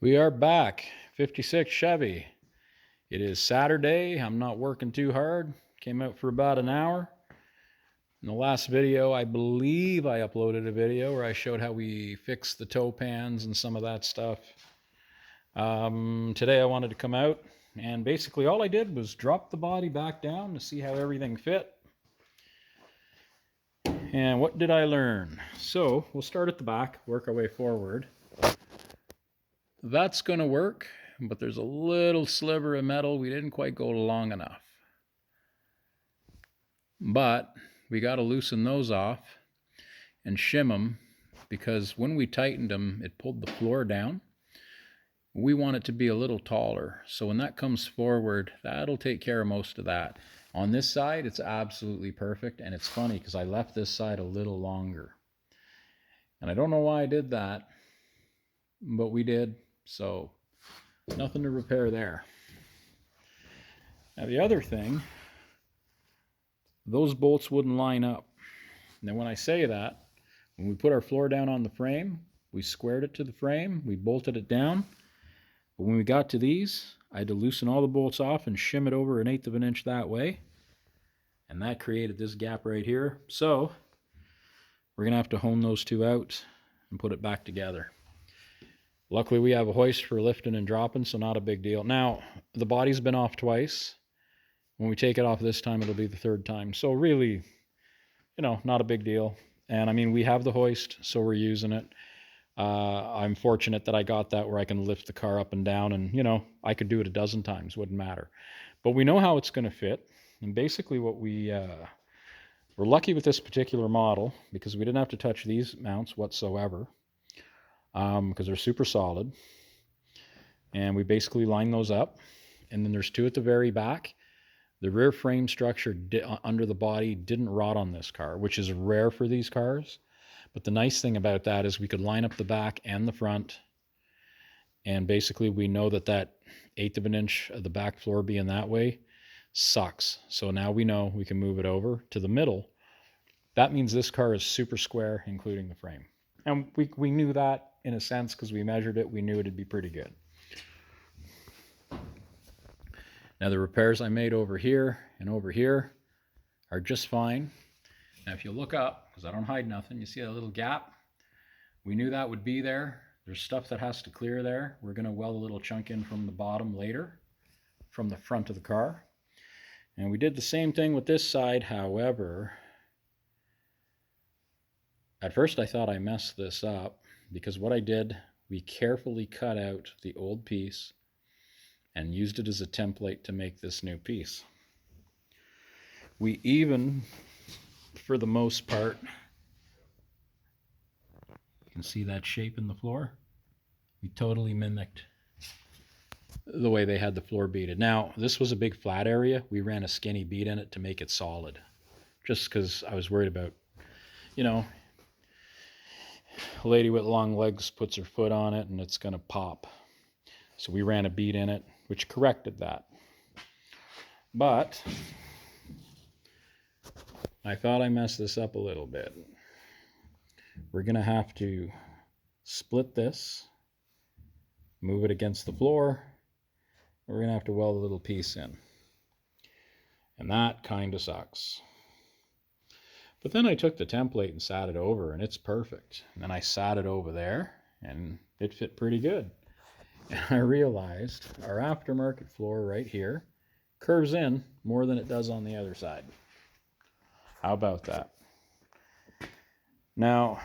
We are back. 56 Chevy. It is Saturday. I'm not working too hard. Came out for about an hour. In the last video, I believe I uploaded a video where I showed how we fixed the toe pans and some of that stuff. Today I wanted to come out and basically all I did was drop the body back down to see how everything fit. And what did I learn? So we'll start at the back, work our way forward. That's going to work, but there's a little sliver of metal. We didn't quite go long enough. But we got to loosen those off and shim them, because when we tightened them, it pulled the floor down. We want it to be a little taller. So when that comes forward, that'll take care of most of that. On this side, it's absolutely perfect. And it's funny because I left this side a little longer. And I don't know why I did that, but we did. So nothing to repair there. Now the other thing, those bolts wouldn't line up. Now when I say that, when we put our floor down on the frame, we squared it to the frame, we bolted it down. But when we got to these, I had to loosen all the bolts off and shim it over 1/8 of an inch that way. And that created this gap right here. So we're gonna have to hone those two out and put it back together. Luckily we have a hoist for lifting and dropping, so not a big deal. Now, the body's been off twice. When we take it off this time, it'll be the third time. So really, not a big deal. And I mean, we have the hoist, so we're using it. I'm fortunate that I got that where I can lift the car up and down, and I could do it a dozen times, wouldn't matter. But we know how it's going to fit. And basically what we're lucky with this particular model, because we didn't have to touch these mounts whatsoever. Because they're super solid, and we basically line those up, and then there's two at the very back. The rear frame structure under the body didn't rot on this car, which is rare for these cars. But the nice thing about that is we could line up the back and the front, and basically we know that 1/8 of an inch of the back floor being that way sucks. So now we know we can move it over to the middle. That means this car is super square, including the frame. And we knew that in a sense because we measured it. We knew it'd be pretty good. Now the repairs I made over here and over here are just fine. Now if you look up, because I don't hide nothing, you see that little gap? We knew that would be there. There's stuff that has to clear there. We're going to weld a little chunk in from the bottom later, from the front of the car. And we did the same thing with this side. However, at first I thought I messed this up, because what I did, we carefully cut out the old piece and used it as a template to make this new piece. We even, for the most part, you can see that shape in the floor. We totally mimicked the way they had the floor beaded. Now, this was a big flat area. We ran a skinny bead in it to make it solid, just because I was worried about, a lady with long legs puts her foot on it and it's going to pop. So we ran a bead in it, which corrected that. But I thought I messed this up a little bit. We're going to have to split this, move it against the floor. We're going to have to weld a little piece in. And that kind of sucks. But then I took the template and sat it over, and it's perfect. And then I sat it over there, and it fit pretty good. And I realized our aftermarket floor right here curves in more than it does on the other side. How about that? Now,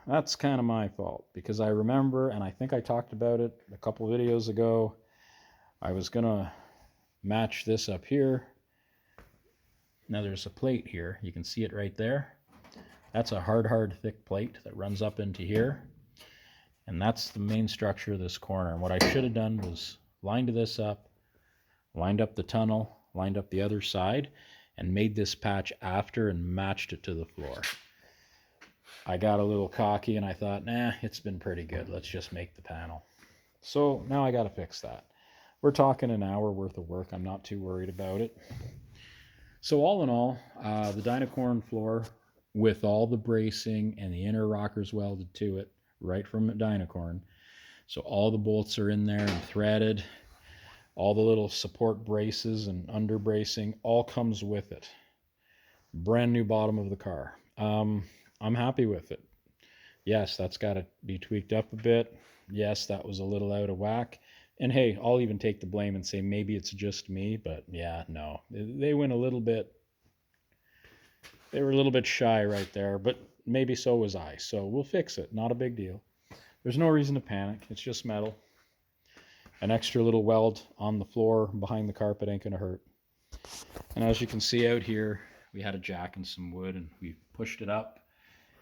that's kind of my fault, because I remember, and I think I talked about it a couple videos ago, I was going to match this up here. Now there's a plate here. You can see it right there. That's a hard, thick plate that runs up into here. And that's the main structure of this corner. And what I should have done was lined this up, lined up the tunnel, lined up the other side, and made this patch after and matched it to the floor. I got a little cocky and I thought, nah, it's been pretty good. Let's just make the panel. So now I got to fix that. We're talking an hour worth of work. I'm not too worried about it. So all in all, the dynacorn floor with all the bracing and the inner rockers welded to it, right from dynacorn, So all the bolts are in there and threaded. All the little support braces and under bracing all comes with it. Brand new bottom of the car. I'm happy with it. Yes, that's got to be tweaked up a bit. Yes, that was a little out of whack. And hey, I'll even take the blame and say maybe it's just me, but yeah, no. They went a little bit, they were a little bit shy right there, but maybe so was I. So we'll fix it. Not a big deal. There's no reason to panic. It's just metal. An extra little weld on the floor behind the carpet ain't going to hurt. And as you can see out here, we had a jack and some wood, and we pushed it up.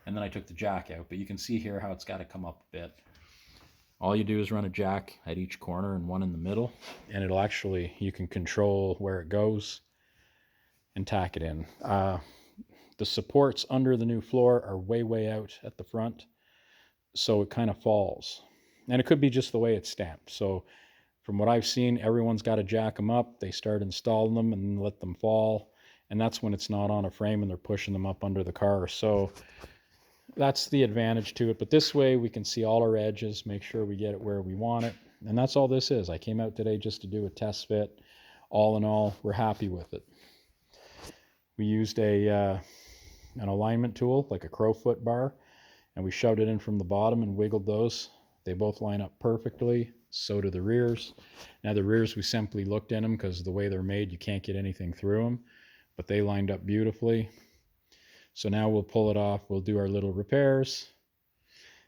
And then I took the jack out, but you can see here how it's got to come up a bit. All you do is run a jack at each corner and one in the middle, and it'll actually, you can control where it goes and tack it in. The supports under the new floor are way out at the front, so it kind of falls. And it could be just the way it's stamped. So from what I've seen, everyone's got to jack them up. They start installing them and let them fall, and that's when it's not on a frame and they're pushing them up under the car. So that's the advantage to it. But this way we can see all our edges, make sure we get it where we want it. And that's all this is. I came out today just to do a test fit. All in all, we're happy with it. We used an alignment tool, like a crowfoot bar, and we shoved it in from the bottom and wiggled those. They both line up perfectly. So do the rears. Now the rears, we simply looked in them because the way they're made, you can't get anything through them. But they lined up beautifully. So now we'll pull it off. We'll do our little repairs.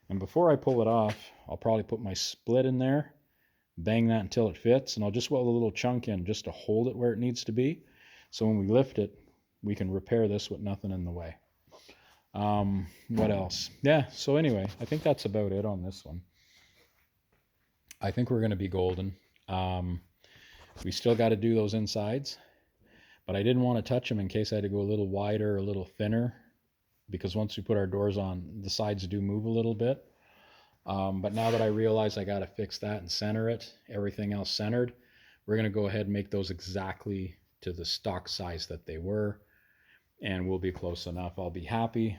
And before I pull it off, I'll probably put my split in there, bang that until it fits, and I'll just weld a little chunk in just to hold it where it needs to be. So when we lift it, we can repair this with nothing in the way. What else? Yeah, so anyway, I think that's about it on this one. I think we're going to be golden. We still got to do those insides. But I didn't want to touch them in case I had to go a little wider, a little thinner, because once we put our doors on, the sides do move a little bit. But now that I realize I got to fix that and center it, everything else centered, we're going to go ahead and make those exactly to the stock size that they were, and we'll be close enough. I'll be happy.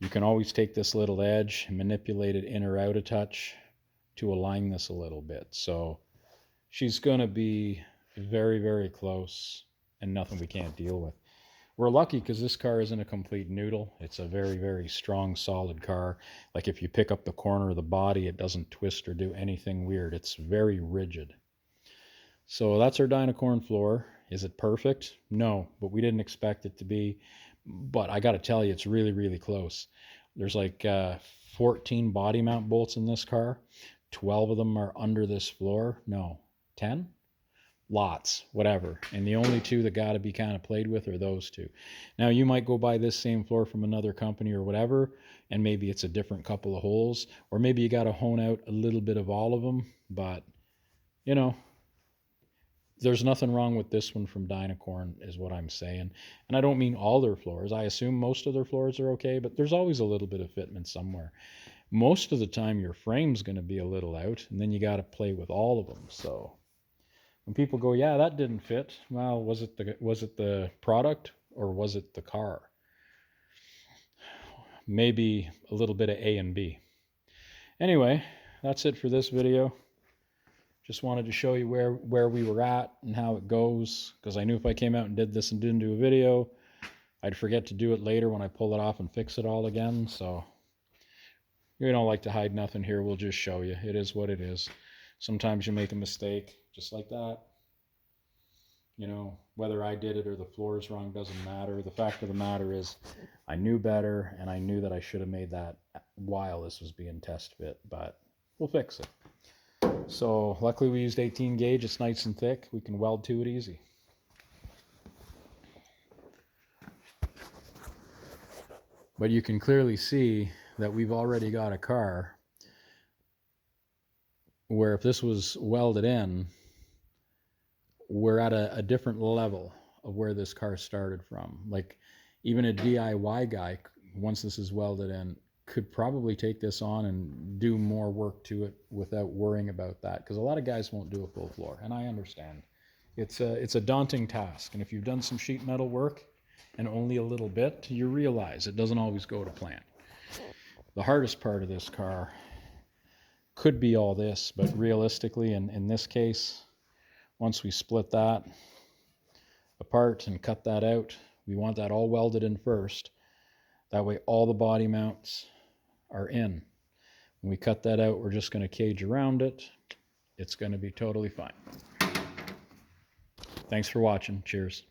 You can always take this little edge and manipulate it in or out a touch to align this a little bit. So she's going to be very close. And nothing we can't deal with. We're lucky because this car isn't a complete noodle. It's a very strong, solid car. Like if you pick up the corner of the body, it doesn't twist or do anything weird. It's very rigid. So that's our dynacorn floor. Is it perfect? No, but we didn't expect it to be. But I got to tell you, it's really close. There's like 14 body mount bolts in this car. 12 of them are under this floor. No, 10? Lots, whatever. And the only two that got to be kind of played with are those two. Now, you might go buy this same floor from another company or whatever, and maybe it's a different couple of holes, or maybe you got to hone out a little bit of all of them. But, you know, there's nothing wrong with this one from Dynacorn is what I'm saying. And I don't mean all their floors. I assume most of their floors are okay, but there's always a little bit of fitment somewhere. Most of the time, your frame's going to be a little out, and then you got to play with all of them. So when people go, yeah, that didn't fit, well, was it the product or was it the car? Maybe a little bit of A and B. Anyway, that's it for this video. Just wanted to show you where we were at and how it goes, because I knew if I came out and did this and didn't do a video, I'd forget to do it later when I pull it off and fix it all again. So we don't like to hide nothing here. We'll just show you. It is what it is. Sometimes you make a mistake, just like that. You know, whether I did it or the floor is wrong doesn't matter. The fact of the matter is I knew better, and I knew that I should have made that while this was being test fit, but we'll fix it. So luckily we used 18 gauge. It's nice and thick. We can weld to it easy. But you can clearly see that we've already got a car where if this was welded in, we're at a different level of where this car started from. Like even a DIY guy, once this is welded in, could probably take this on and do more work to it without worrying about that, because a lot of guys won't do a full floor, and I understand. It's a daunting task, and if you've done some sheet metal work and only a little bit, you realize it doesn't always go to plan. The hardest part of this car could be all this, but realistically, in this case, once we split that apart and cut that out, we want that all welded in first. That way all the body mounts are in. When we cut that out, we're just going to cage around it. It's going to be totally fine. Thanks for watching. Cheers.